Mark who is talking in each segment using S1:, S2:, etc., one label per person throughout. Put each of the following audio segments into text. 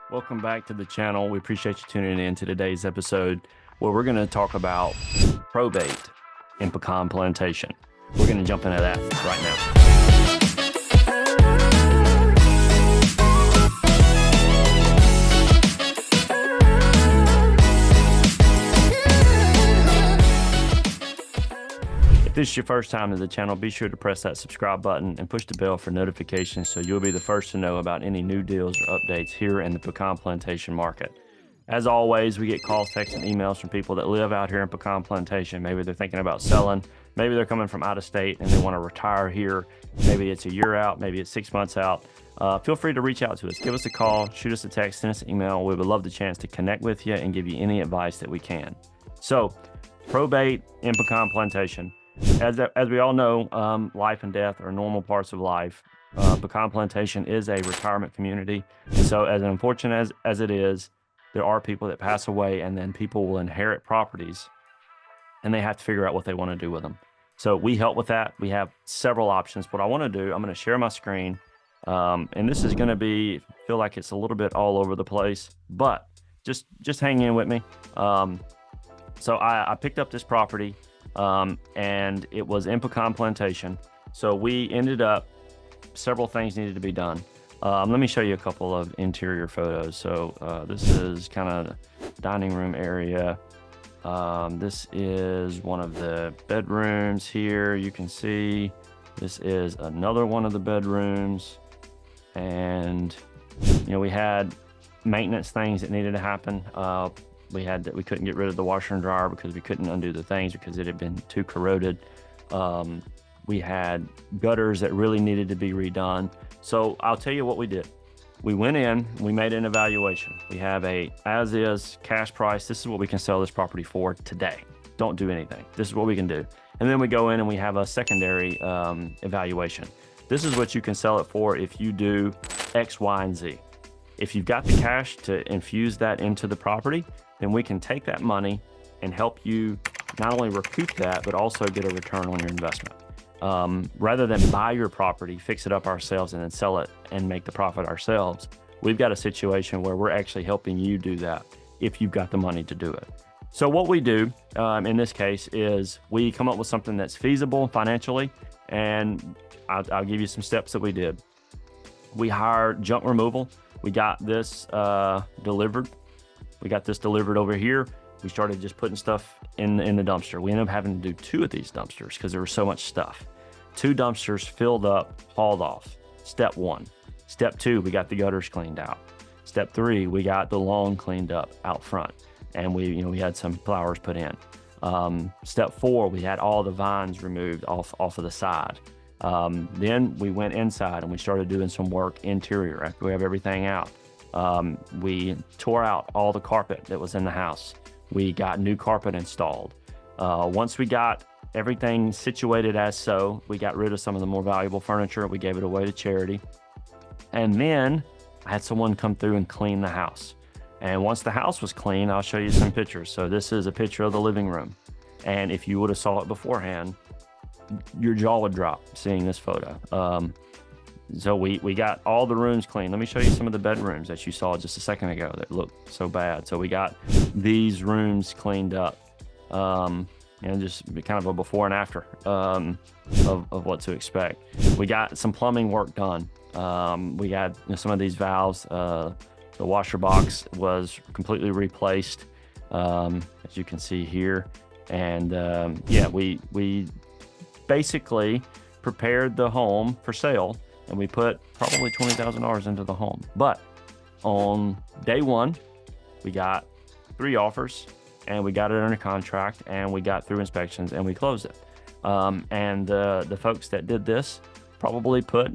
S1: Welcome back to the channel. We appreciate you tuning in to today's episode where we're going to talk about probate in Pecan Plantation. We're going to jump into that right now. If this is your first time to the channel, be sure to press that subscribe button and push the bell for notifications so you'll be the first to know about any new deals or updates here in the Pecan Plantation market. As always, we get calls, texts, and emails from people that live out here in Pecan Plantation. Maybe they're thinking about selling, maybe they're coming from out of state and they want to retire here. Maybe it's a year out, maybe it's 6 months out. Feel free to reach out to us. Give us a call, shoot us a text, send us an email. We would love the chance to connect with you and give you any advice that we can. So, probate in Pecan Plantation. As we all know, life and death are normal parts of life. Pecan Plantation is a retirement community. So as unfortunate as it is, there are people that pass away and then people will inherit properties and they have to figure out what they want to do with them. So we help with that. We have several options. What I want to do, I'm going to share my screen. And this is going to feel like it's a little bit all over the place, but just hang in with me. So I picked up this property. And it was in Pecan Plantation. So we ended up, several things needed to be done. Let me show you a couple of interior photos. So this is kind of the dining room area. This is one of the bedrooms here. You can see this is another one of the bedrooms. And, you know, we had maintenance things that needed to happen. We couldn't get rid of the washer and dryer because we couldn't undo the things because it had been too corroded. We had gutters that really needed to be redone. So I'll tell you what we did. We went in, we made an evaluation. We have a as-is cash price. This is what we can sell this property for today. Don't do anything. This is what we can do. And then we go in and we have a secondary evaluation. This is what you can sell it for if you do X, Y, and Z. If you've got the cash to infuse that into the property, then we can take that money and help you not only recoup that, but also get a return on your investment. Rather than buy your property, fix it up ourselves, and then sell it and make the profit ourselves, we've got a situation where we're actually helping you do that if you've got the money to do it. So what we do in this case is we come up with something that's feasible financially, and I'll give you some steps that we did. We hired junk removal. We got this delivered. We got this delivered over here. We started just putting stuff in the dumpster. We ended up having to do 2 of these dumpsters because there was so much stuff. 2 dumpsters filled up, hauled off. Step 1. Step 2, we got the gutters cleaned out. Step 3, we got the lawn cleaned up out front, and we had some flowers put in. Step 4, we had all the vines removed off of the side. Then we went inside and we started doing some work interior after we have everything out. We tore out all the carpet that was in the house. We got new carpet installed. Once we got everything situated as so, we got rid of some of the more valuable furniture. We gave it away to charity. And then I had someone come through and clean the house. And once the house was clean, I'll show you some pictures. So this is a picture of the living room. And if you would have saw it beforehand, your jaw would drop seeing this photo. So we got all the rooms clean. Let me show you some of the bedrooms that you saw just a second ago that looked so bad. So we got these rooms cleaned up, and just kind of a before and after of what to expect. We got some plumbing work done. We got some of these valves. The washer box was completely replaced, as you can see here. And yeah, we basically prepared the home for sale. And we put probably $20,000 into the home. But on day 1, we got 3 offers and we got it under contract and we got through inspections and we closed it. And the folks that did this probably put,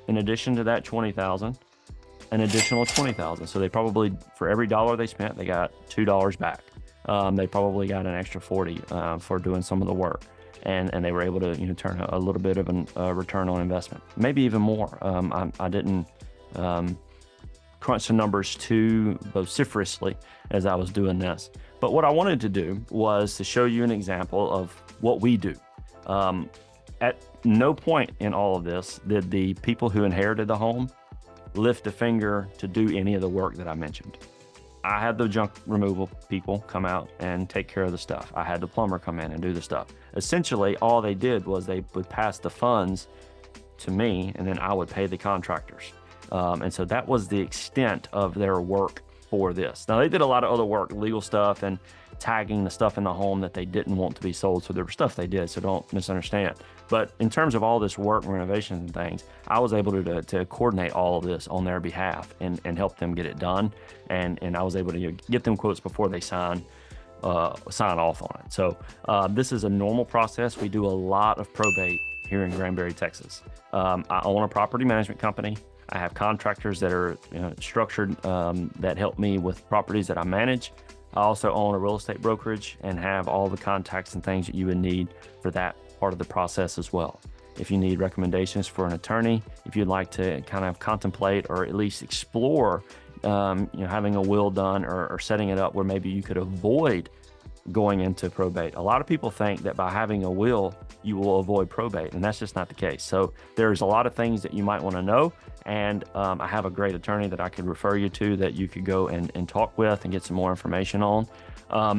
S1: in addition to that 20,000, an additional 20,000. So they probably, for every dollar they spent, they got $2 back. They probably got an extra 40 for doing some of the work. And they were able to turn a little bit of a return on investment, maybe even more. I didn't crunch the numbers too vociferously as I was doing this. But what I wanted to do was to show you an example of what we do. At no point in all of this did the people who inherited the home lift a finger to do any of the work that I mentioned. I had the junk removal people come out and take care of the stuff. I had the plumber come in and do the stuff. Essentially, all they did was they would pass the funds to me, and then I would pay the contractors. And so that was the extent of their work for this. Now, they did a lot of other work, legal stuff and tagging the stuff in the home that they didn't want to be sold. So there was stuff they did, so don't misunderstand. But in terms of all this work and renovations and things, I was able to coordinate all of this on their behalf and help them get it done. And I was able to get them quotes before they sign off on it. So this is a normal process. We do a lot of probate here in Granbury, Texas. I own a property management company. I have contractors that are structured that help me with properties that I manage. I also own a real estate brokerage and have all the contacts and things that you would need for that part of the process as well. If you need recommendations for an attorney, if you'd like to kind of contemplate or at least explore having a will done or setting it up where maybe you could avoid going into probate. A lot of people think that by having a will, you will avoid probate, and that's just not the case. So there's a lot of things that you might want to know, and I have a great attorney that I could refer you to that you could go and talk with and get some more information on.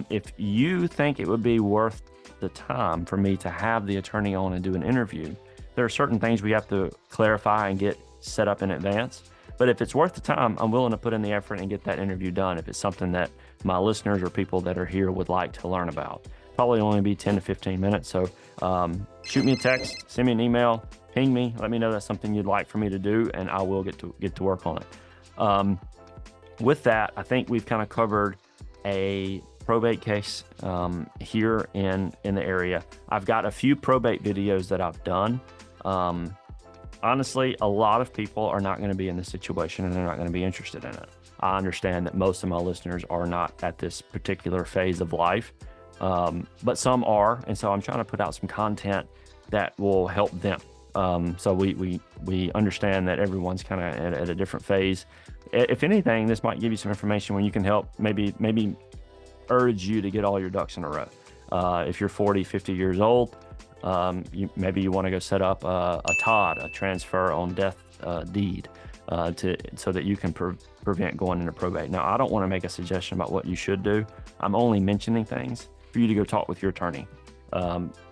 S1: If you think it would be worth the time for me to have the attorney on and do an interview, there are certain things we have to clarify and get set up in advance. But if it's worth the time, I'm willing to put in the effort and get that interview done if it's something that my listeners or people that are here would like to learn about. Probably only be 10 to 15 minutes. So shoot me a text, send me an email, ping me, let me know that's something you'd like for me to do, and I will get to work on it. With that, I think we've kind of covered a probate case here in the area. I've got a few probate videos that I've done. Honestly, a lot of people are not going to be in this situation and they're not going to be interested in it. I understand that most of my listeners are not at this particular phase of life, but some are. And so I'm trying to put out some content that will help them. So we understand that everyone's kind of at a different phase. If anything, this might give you some information when you can help maybe urge you to get all your ducks in a row. If you're 40, 50 years old, maybe you want to go set up a TOD, a transfer on death deed, so that you can prevent going into probate. Now, I don't want to make a suggestion about what you should do. I'm only mentioning things for you to go talk with your attorney.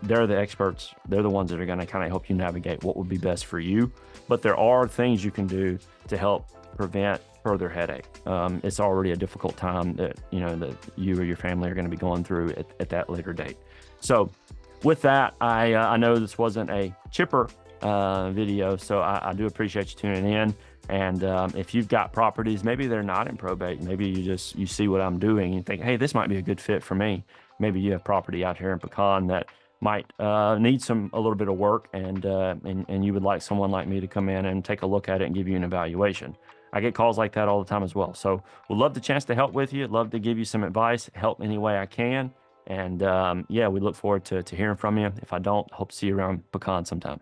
S1: They're the experts. They're the ones that are going to kind of help you navigate what would be best for you. But there are things you can do to help prevent further headache. It's already a difficult time that you or your family are going to be going through at that later date. So with that, I know this wasn't a chipper video, so I do appreciate you tuning in. And if you've got properties, maybe they're not in probate, maybe you see what I'm doing and think, hey, this might be a good fit for me. Maybe you have property out here in Pecan that might need a little bit of work, and you would like someone like me to come in and take a look at it and give you an evaluation. I get calls like that all the time as well. So we'd love the chance to help with you. I'd love to give you some advice, help any way I can. And we look forward to hearing from you. If I don't, hope to see you around Pecan sometime.